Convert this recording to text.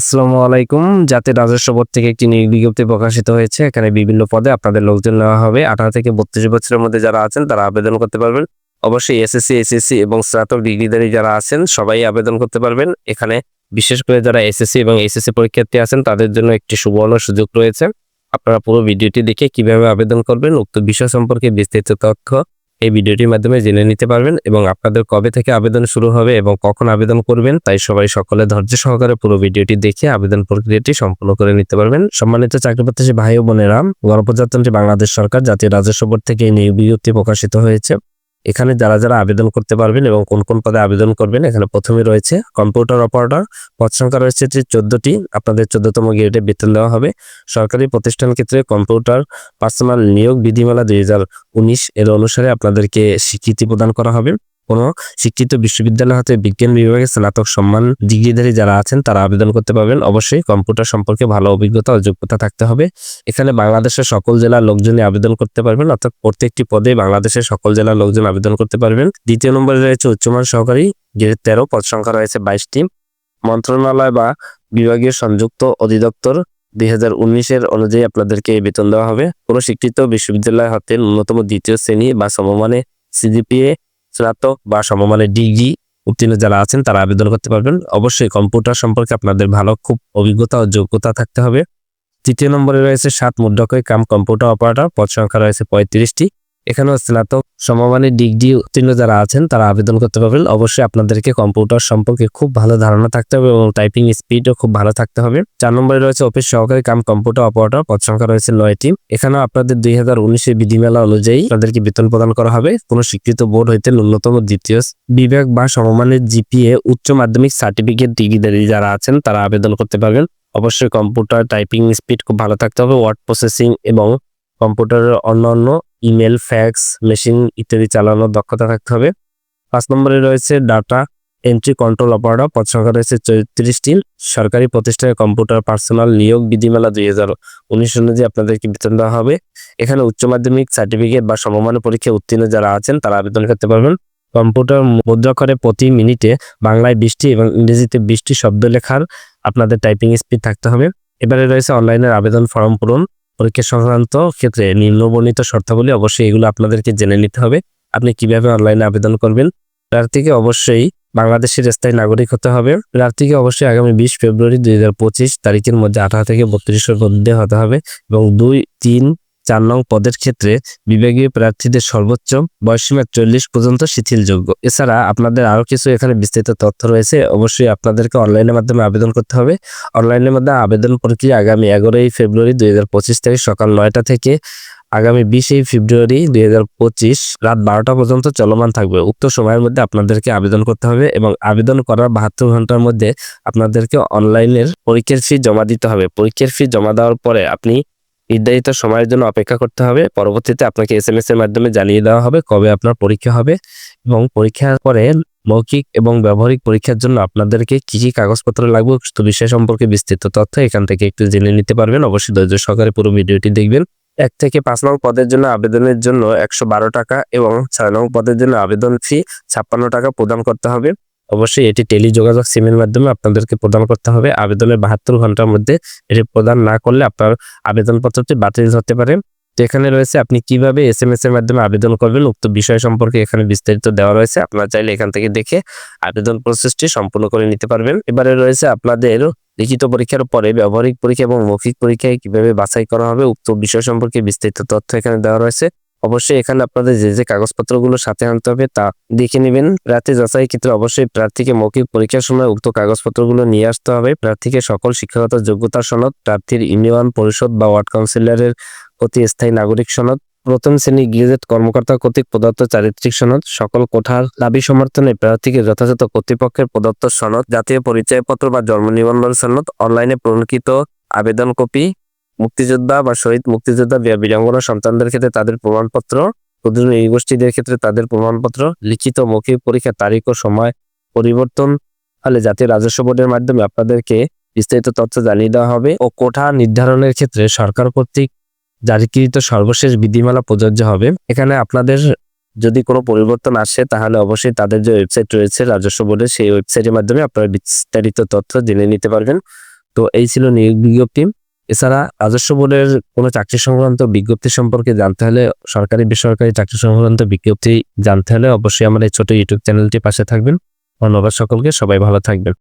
আসসালামু আলাইকুম। জাতীয় রাজস্ব বোর্ড থেকে একটি নিয়োগ বিজ্ঞপ্তি প্রকাশিত হয়েছে। এখানে বিভিন্ন পদে আপনাদের লোকজন নেওয়া হবে। 18 থেকে 32 বছরের মধ্যে যারা আছেন তারা আবেদন করতে পারবেন। অবশ্যই এসএসসি, এইচএসসি এবং স্নাতক ডিগ্রিধারী যারা আছেন সবাই আবেদন করতে পারবেন। এখানে বিশেষ করে যারা এসএসসি এবং এইচএসসি পরীক্ষার্থী আছেন তাদের জন্য একটি সুবর্ণ সুযোগ রয়েছে। আপনারা পুরো ভিডিওটি দেখে কিভাবে আবেদন করবেন উক্ত বিষয় সম্পর্কে বিস্তারিত তথ্য এই ভিডিওটির মাধ্যমে জেনে নিতে পারবেন এবং আপনাদের কবে থেকে আবেদন শুরু হবে এবং কখন আবেদন করবেন তাই সবাই সকলে ধৈর্য সহকারে পুরো ভিডিওটি দেখে আবেদন প্রক্রিয়াটি সম্পূর্ণ করে নিতে পারবেন। সম্মানিত চাকরিপ্রত্যাশী ভাই ও বোনেরা, গণপ্রজাতন্ত্রী বাংলাদেশ সরকার জাতীয় রাজস্ব বোর্ড থেকে এই নিয়োগ বিজ্ঞপ্তি প্রকাশিত হয়েছে। এখানে যারা যারা আবেদন করতে পারবেন এবং কোন কোন পদে আবেদন করবেন এখানে প্রথমে রয়েছে কম্পিউটার অপারেটর। পদ সংখ্যা রয়েছে 14টি। আপনাদের 14তম গ্রেডে বেতন দেওয়া হবে। সরকারি প্রতিষ্ঠান ক্ষেত্রে কম্পিউটার পার্সোনাল নিয়োগ বিধিমালা 2019 এর অনুসারে আপনাদেরকে স্বীকৃতি প্রদান করা হবে। কোনো শিক্ষিত বিশ্ববিদ্যালয় হতে বিজ্ঞান বিভাগে স্নাতক সম্মান ডিগ্রিধারী যারা আছেন তারা আবেদন করতে পারবেন। অবশ্যই কম্পিউটার সম্পর্কে ভালো অভিজ্ঞতা ও যোগ্যতা থাকতে হবে। এখানে বাংলাদেশের সকল জেলার লোকজনই আবেদন করতে পারবেন, অর্থাৎ প্রত্যেকটি পদে বাংলাদেশের সকল জেলার লোকজন আবেদন করতে পারবেন। দ্বিতীয় নম্বরে রয়েছে উচ্চমান সহকারী, গ্রেড 13, পদ সংখ্যা রয়েছে 22টি। মন্ত্রণালয় বা বিভাগীয় সংযুক্ত অধিদপ্তর 2019 এর অনুযায়ী আপনাদেরকে বেতন দেওয়া হবে। কোনো স্বীকৃত বিশ্ববিদ্যালয় হতে ন্যূনতম দ্বিতীয় শ্রেণী বা সমমানে সিজিপিএ, স্নাতক বা সমমানের ডিগ্রি উত্তীর্ণ যারা আছেন তারা আবেদন করতে পারবেন। অবশ্যই কম্পিউটার সম্পর্কে আপনাদের ভালো খুব অভিজ্ঞতা ও যোগ্যতা থাকতে হবে। তৃতীয় নম্বরে রয়েছে 7 মুদ্রাক্ষরিক কাম কম্পিউটার অপারেটর, পদ সংখ্যা রয়েছে 35টি। এখানেও স্নাতক সমমানের ডিগ্রি উত্তীর্ণ যারা আছেন তারা আবেদন করতে পারবেন। অবশ্যই আপনাদেরকে কম্পিউটার সম্পর্কে খুব ভালো ধারণা থাকতে হবে এবং টাইপিং স্পিডও খুব ভালো থাকতে হবে। 4 নম্বরে রয়েছে অফিস সহকারী কাম কম্পিউটার অপারেটর, পদ সংখ্যা রয়েছে 9টি। এখানেও আপনাদের 2019 এর বিধিমালা অনুযায়ী আপনাদেরকে বেতন প্রদান করা হবে। কোনো স্বীকৃত বোর্ড হইতে ন্যূনতম দ্বিতীয় বিভাগ বা সমমানের জিপিএ উচ্চ মাধ্যমিক সার্টিফিকেট ডিগ্রিধারী যারা আছেন তারা আবেদন করতে পারবেন। অবশ্যই কম্পিউটার টাইপিং স্পিড খুব ভালো থাকতে হবে। ওয়ার্ড প্রসেসিং এবং কম্পিউটারের অন্যান্য ইমেল, ফ্যাক্স, মেশিন ইত্যাদি চালানোর দক্ষতা থাকতে হবে। 5 নম্বরে রয়েছে ডাটা এন্ট্রি কন্ট্রোল অপারেটর, পদ সংখ্যা রয়েছে 34টি। সরকারি প্রতিষ্ঠানে কম্পিউটার পার্সোনাল নিয়োগ বিধিমালা 2019 অনুযায়ী আপনাদেরকে বেতন দেওয়া হবে। এখানে উচ্চ মাধ্যমিক সার্টিফিকেট বা সমমানের পরীক্ষায় উত্তীর্ণ যারা আছেন তারা আবেদন করতে পারবেন। কম্পিউটার মুদ্রাক্ষরে প্রতি মিনিটে বাংলায় 20টি এবং ইংরেজিতে 20টি শব্দ লেখার আপনাদের টাইপিং স্পিড থাকতে হবে। এবারে রয়েছে অনলাইনের আবেদন ফর্ম পূরণ। পরীক্ষা সংক্রান্ত ক্ষেত্রে নিম্নবর্ণিত শর্তাবলী অবশ্যই এগুলো আপনাদেরকে জেনে নিতে হবে। আপনি কিভাবে অনলাইনে আবেদন করবেন। প্রার্থীকে অবশ্যই বাংলাদেশের স্থায়ী নাগরিক হতে হবে। প্রার্থীকে অবশ্যই আগামী 20 ফেব্রুয়ারি 2025 তারিখের মধ্যে 18 থেকে 32 মধ্যে হতে হবে এবং 2, 3, 4 নং পদের ক্ষেত্রে বিভাগীয় প্রার্থীদের সর্বোচ্চ বয়সসীমা 40 পর্যন্ত শিথিলযোগ্য। এছাড়া আপনাদের আরো কিছু এখানে বিস্তারিত তথ্য রয়েছে। অবশ্যই আপনাদেরকে অনলাইনের মাধ্যমে আবেদন করতে হবে। অনলাইনের মাধ্যমে আবেদন প্রক্রিয়া আগামী 11 ফেব্রুয়ারি 2025 তারিখ সকাল 9টা থেকে আগামী 20 ফেব্রুয়ারি 2025 রাত 12টা পর্যন্ত চলমান থাকবে। উক্ত সময়ের মধ্যে আপনাদেরকে আবেদন করতে হবে এবং আবেদন করার 72 ঘন্টার মধ্যে আপনাদেরকে অনলাইনের পরীক্ষার ফি জমা দিতে হবে। পরীক্ষার ফি জমা দেওয়ার পরে আপনি নির্ধারিত সময়ের জন্য অপেক্ষা করতে হবে। পরবর্তীতে আপনাকে SMS এর মাধ্যমে জানিয়ে দেওয়া হবে কবে আপনার পরীক্ষা হবে এবং পরীক্ষার পরে মৌখিক এবং ব্যবহারিক পরীক্ষার জন্য আপনাদেরকে কি কি কাগজপত্র লাগবে তো বিষয় সম্পর্কে বিস্তৃত তথ্য এখান থেকে একটু জেনে নিতে পারবেন। অবশ্যই ধৈর্য সহকারে পুরো ভিডিওটি দেখবেন। 1 থেকে 5 নং পদের জন্য আবেদনের জন্য 112 টাকা এবং 6 নং পদের জন্য আবেদন ফি 56 টাকা প্রদান করতে হবে। অবশ্যই এটি টেলি যোগাযোগ সিমের মাধ্যমে আপনাদেরকে প্রদান করতে হবে। আবেদনের 72 ঘন্টার মধ্যে এটি প্রদান না করলে আপনার আবেদনপত্রটি বাতিল হতে পারে। তো এখানে রয়েছে আপনি কিভাবে SMS এর মাধ্যমে আবেদন করবেন উক্ত বিষয় সম্পর্কে এখানে বিস্তারিত দেওয়া রয়েছে। আপনারা চাইলে এখান থেকে দেখে আবেদন প্রসেসটি সম্পূর্ণ করে নিতে পারবেন। এবারে রয়েছে আপনাদের লিখিত পরীক্ষার পরে ব্যবহারিক পরীক্ষা এবং মৌখিক পরীক্ষায় কিভাবে বাছাই করা হবে উক্ত বিষয় সম্পর্কে বিস্তারিত তথ্য এখানে দেওয়া রয়েছে। অবশ্যই এখানে আপনাদের যে যে কাগজপত্রগুলো সাথে আনতে হবে তা দেখে নেবেন। প্রার্থী যাচাই ক্ষেত্রে অবশ্যই প্রার্থীকে মৌখিক পরীক্ষার সময় উক্ত কাগজপত্রগুলো নিয়ে আসতে হবে। প্রার্থীকে সকল শিক্ষাগত যোগ্যতার সনদ, প্রার্থীর ইউনিয়ন পরিষদ বা ওয়ার্ড কাউন্সিলরের প্রতি স্থায়ী নাগরিক সনদ, প্রথম শ্রেণী গেজেট কর্মকর্তা কর্তৃক প্রদত্ত চারিত্রিক সনদ, সকল কোঠার দাবি সমর্থনে প্রার্থীকে যথাযথ কর্তৃপক্ষের প্রদত্ত সনদ, জাতীয় পরিচয়পত্র বা জন্ম নিবন্ধন সনদ, অনলাইনে প্রমাণিত আবেদন কপি, মুক্তিযোদ্ধা বা শহীদ মুক্তিযোদ্ধা বীরাঙ্গনা সন্তানদের ক্ষেত্রে তাদের প্রমাণপত্র, ক্ষুদ্র নৃগোষ্ঠীদের ক্ষেত্রে তাদের প্রমাণপত্র, লিখিত মৌখিক পরীক্ষার তারিখ ও সময় পরিবর্তন হলে জাতীয় রাজস্ব বোর্ডের মাধ্যমে আপনাদেরকে বিস্তারিত তথ্য জানিয়ে দেওয়া হবে ও কোঠা নির্ধারণের ক্ষেত্রে সরকার কর্তৃক জারিকৃত সর্বশেষ বিধিমালা প্রযোজ্য হবে। এখানে আপনাদের যদি কোনো পরিবর্তন আসে তাহলে অবশ্যই তাদের যে ওয়েবসাইট রয়েছে রাজস্ব বোর্ডের সেই ওয়েবসাইটের মাধ্যমে আপনারা বিস্তারিত তথ্য জেনে নিতে পারবেন। তো এই ছিল নিয়োগ বিজ্ঞপ্তি। এছাড়া রাজস্ব বোর্ডের কোনো চাকরি সংক্রান্ত বিজ্ঞপ্তি সম্পর্কে জানতে হলে, সরকারি বেসরকারি চাকরি সংক্রান্ত বিজ্ঞপ্তি জানতে হলে অবশ্যই আমার এই ছোট ইউটিউব চ্যানেলটি পাশে থাকবেন। ধন্যবাদ সকলকে, সবাই ভালো থাকবেন।